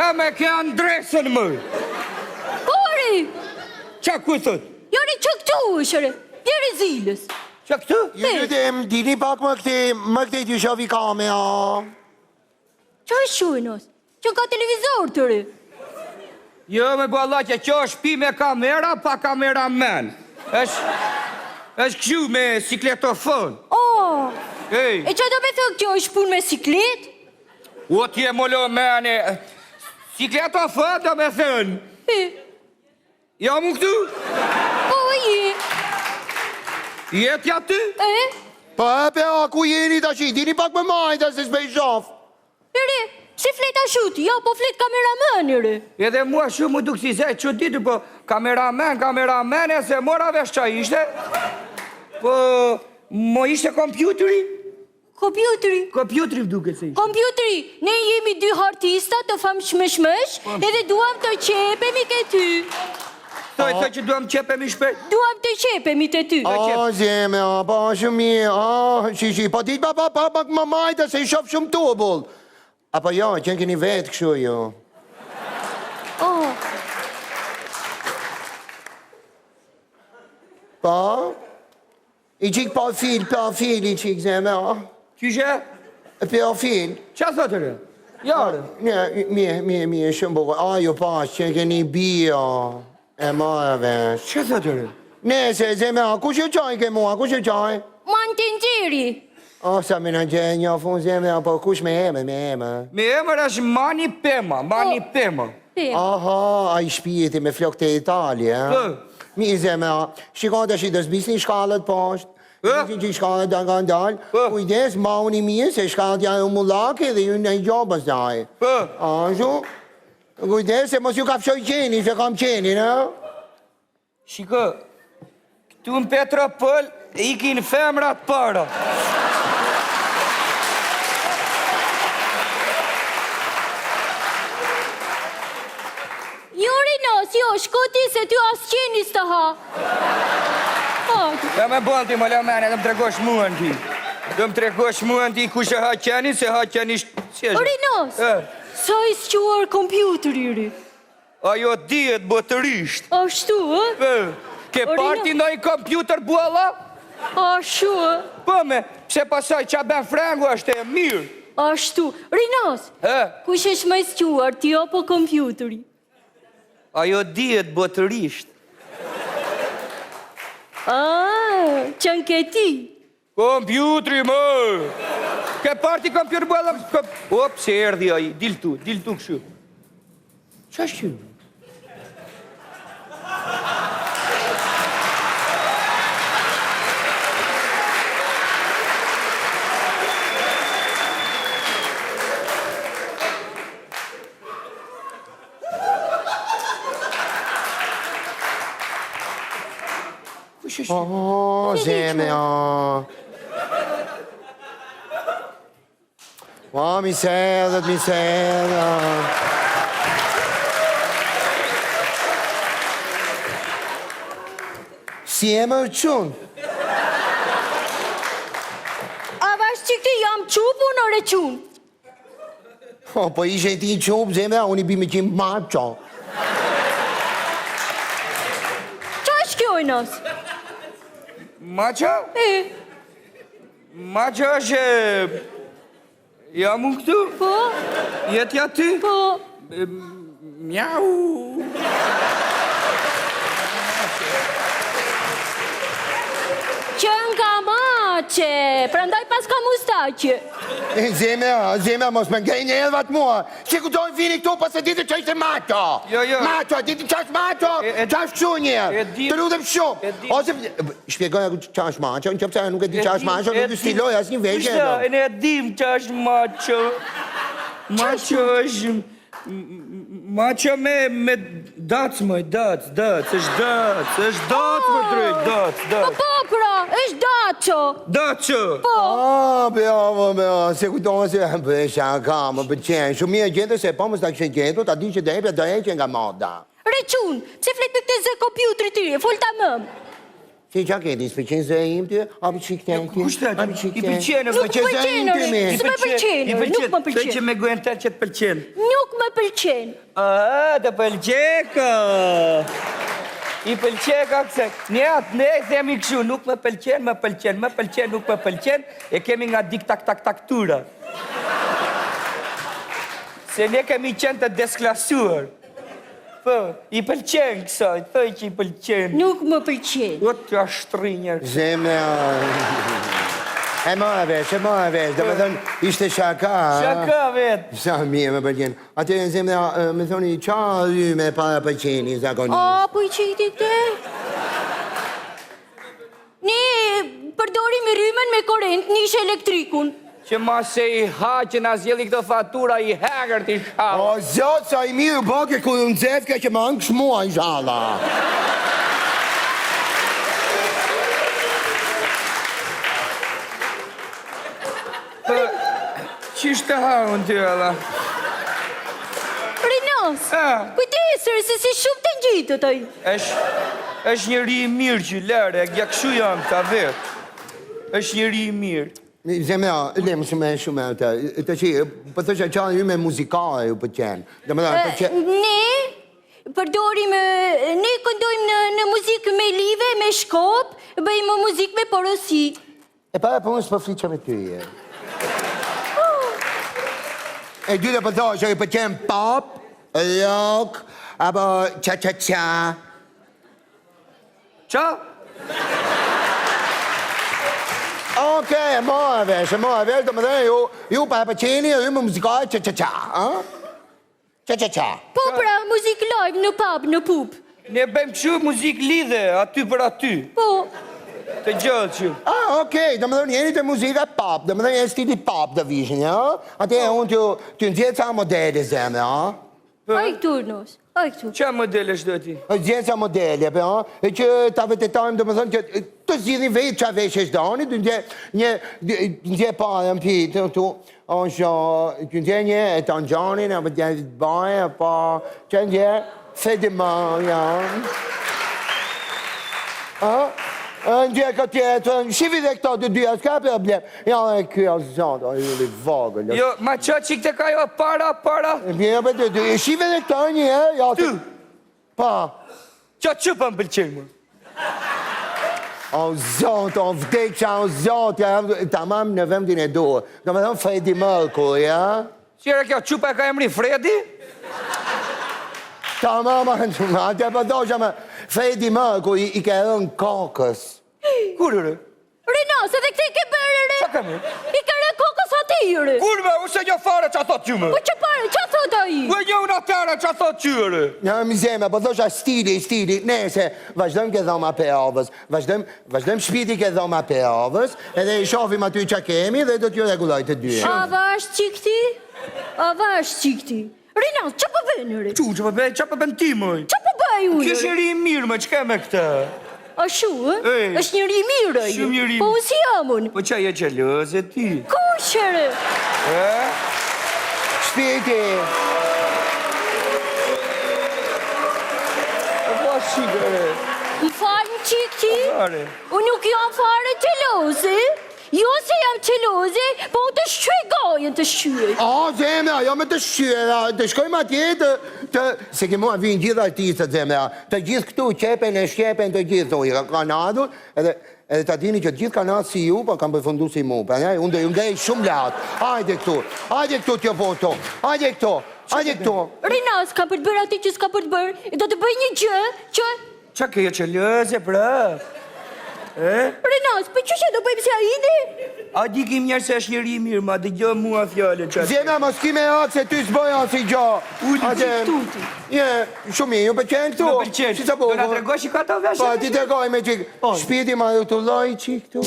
Qa me ke Andresën më? Kori! Qa ku thot? Jori që këtu është, djeri zilës. Qa këtu? Ju lutem, dini pak më këte t'ju shofi kamera. Qa është shujnos? Që ka televizor të re? Jo, me ballaqe, që është pi me kamera, pa kameramen. është këshu me sikletofon. Oh! Ej, E që do me thëk që është pun me siklet? o t'je molo mene. Sikletofon do me thënë. Ja mu këtu? Po, je. Jetja ty? Pa a ku jeni ta shi? Dini pak më majta se s'bej shof. Ere, si fleta shuti, ja po flet kameraman, ere. Edhe mua shumë mu duk si zej që ditu, po kameramene se mora vesh qa ishte. Po, mo ishte kompjuteri? Kompjuteri duke se ishte. Kompjuteri, ne jemi dy artista të famë shmesh, edhe duham të qepemi ke ty. Thoj që duham qepemi shpejt. Duham të qepemi të ty. A, zeme, pa shumë mirë, shi, pa dit pa më majta se i shof shumë tubull. Apo jo, që keni vetë këshu jo. Oh, Pa? I qik pa fil i qik zeme, a? Qyshe? Pa fil. Qa thotërë? Jarë. Mirë, shumë bukur. Ajo pas, që keni bio. E marë vesh. Qa thotërë? Nese, zeme, a, kush ju qaj ke mua, kush ju qaj? mantingjeri. O, sa me në gjenjë një funë zeme, po kush me eme? Me emër është Mani Pema. Aha, a i shpijeti me flok të Itali, Mi zeme, shikon të shi dëzbis një shkallët poshtë, Dëzbis një shkallët da nga ndalë, kujdes, ma unë i mirë, se shkallët janë u mullake dhe ju në i gjobës daj. Ashu, kujdes, se mos ju ka fshoj qeni, se kam qeni, në? Shiko, këtu në Petropol, ikin femrat para. Jo, shkoti se ty as qeni s'të ha. Ja me bolti, më le mene, dhe më tregosh muën ti. Dhe më tregosh muën ti ku që ha qeni, se ha qeni Rinos, sa i s'quar kompjuteri ri? Ajo dihet botërisht. Ashtu, Ke parti ndoj kompjuter bualla? Ashtu, Po me, pse pasaj qa ben frengu është e mirë. Ashtu, Rinos, kush është më i s'quar, ti apo kompjuteri? Ajo dihet botërisht. Qënë ke ti? Kompjutri, më! Ke parti kompjuter bualla? O, pse erdi aji, dil tu këshu. Qa është qënë? O, zeme, O, mi sedhet. Si e më qunë? A vash që këti jam qupu në requnë? Po ishe ti i qupë, zeme, unë i bime qimë macho. Qa është kjo i nësë? Maqa? Maqa është... Jam unë këtu? Po? Jetja ty? Po? Mjau! Që nga mace, prandaj pas ka mustaqe. Zeme, mos me ngej një edvat mua. Që ku dojnë vini këtu, pas e ditë që ishte macho. Jo. Macho, ditë që është macho, që është që njerë. Të ludhem shumë. Ose, shpjegoja që është macho, në qëpësa nuk e di që është macho, nuk e stiloj as një vejke. Kushta, e dim që është macho. Macho është... Macho me dac, moj, dac, është dac, më drejt, dac. Po, pra, është daco. Daco. Po. Beavo, se kujtonë se bëhe shaka, më pëqenë. Shumë mirë gjendë se po më s'ta kështë gjendu, ta di që dhe e që nga moda. Requn, pse flet me këtë zë kompjutri ty, full ta mëm. Ti qa keti, s'pëqen zë im ty? Api qik të ty? Kushtet, i pëlqenë. Nuk më pëlqen, s'me pëlqen, nuk më Të që pëlqen. me gojën tërë që të pëlqenë. Nuk më pëlqen. Të pëlqeka. I pëlqeka këse. Ne themi këshu, nuk më pëlqen, nuk më pëlqen. E kemi nga dik taktura. Se ne kemi qenë të desklasuar. Po, i pëlqen kësaj, thoj që i pëlqen. Nuk më pëlqen. O të ashtrinjër. Zemra... E ma e vesh, dhe me thënë, ishte shaka. Shaka vetë. Sa mirë me pëlqen. Ate në zemra, me thoni, qa dy me para pëlqeni, zakonisht? A, po i qiti këte? Ne përdorim rrymen me korent, nish elektrikun. Që ma se i haqen a zjeli këto fatura i hegër t'i shalë. O, zotë, sa i mirë bëke ku në dzefke që më angë shmua, inshallah. Qishtë të haun ty, alla? Rinos, kujdesër, se si shumë të ngjitë taj. Është njëri i mirë që lere, e gjakshu janë këta vetë. Është njëri i mirë. Zemra, le më shumë e të, të që, për të që qanë ju me muzikale ju për qenë. Ne përdorim, ne këndojmë në muzikë me live, me shkop, bëjmë muzikë me porosi. E para për unë s'për fliqa me ty, e. E dyre për thua që ju për qenë pop, rock, apo qa-qa-qa. Qa? Okej, mo e vesh, do më dhe ju për qeni, ju më muzikaj qa-qa-qa, qa-qa-qa. Po pra, muzikë live në pub, në pup. Ne bëjmë që muzikë lidhe, aty për aty. Po. Të gjëllë që. Okej, do më dhe jeni të muzika pop, do më dhe jeni stili pop të vishin, ja? Ate unë t'ju nëzjetë sa modele zemë, ja? Aj këtu, Nos, aj këtu. Qa modele shdo ti? Nëzjetë sa modele, për, ja? E që ta vetetojmë, do më thënë që të zhidhin vetë qa vesh e shdoni, të nëzje parë më pitë, tu, që nëzje një e të në gjonin, apo të janë të bëjë, apo që nëzje fedima, ja? Ndje këtë tjetë, shivi dhe këto të dyja, s'ka problem. Ja, e kjo zonë, a ju li vogël. Jo, ma qa që këtë ka jo, para. Shivi dhe këto një, ja. Ty? Pa. Qa që pa më pëlqenë, më? O zotë, o vdekqa, o zotë, tamam në vendin e duhe. Do me thonë Fredi Mercury, ja? Qire kjo, qupa e ka emri Fredi? Tamam, atje për dosha me Fredi Mercury i ka rënë kokës. Kurë? Rinos, edhe këte i ke bërë, Qa ka më? I ka rënë kokës atyre. Kurë, use një fare qa thot që më? Po që pare, qa thot a i? Ue një unë atëra qa thot qyre? Ja, mi zeme, po dosha stili, nese, vazhdojmë ke dhoma për avës, vazhdojmë shpiti ke dhoma për avës, edhe i shofim aty qa kemi dhe do t'ju reguloj të dyja. A vash qikti? A vash qikti? Rinos, që po bënë, re? Qa po bën ti, mëj? Që po bëj unë? Kështë njëri i mirë, më, që ka me këta? A shu, është njëri mirë, e? Shumë njëri. Po unë si amun? Po qa je gjelëze ti? Kushere? Shpiti! Po shikare. Më falë qikti? Fare. Unë nuk jam fare qeloze. Jo se jam qeloze, po të shqy gajën të shqy. O, zemra, jo me të shqyra, të shkojmë atje të... Se ke mua vinë gjithë artistët, zemra, të gjithë këtu qepen e shqepen të gjithë, i kanadur, edhe ta dini që gjithë kanatë si ju, pa kam përfundu si mu, pa ne, unë do ju ngej shumë latë. Hajde këtu t'jo poto, hajde këtu. Rinas, ka për të bërë ati që s'ka për të bërë, do të bëj një gjë, që... Qa ke je qelëze, pra? Rinas, për që do bëjmë si a ide? A di kim njerë se është njëri i mirë, ma di gjë mua fjallë qatë. Zemra, mos kime atë se ty s'bëja si gjo. Uli qiktuti. Shumë ju pëqenë këtu. Më pëlqenë. Si sa po? Do nga tregoj që ka të veshë? Pa, ti tregoj me qik. Shpiti ma ju të loj qik këtu.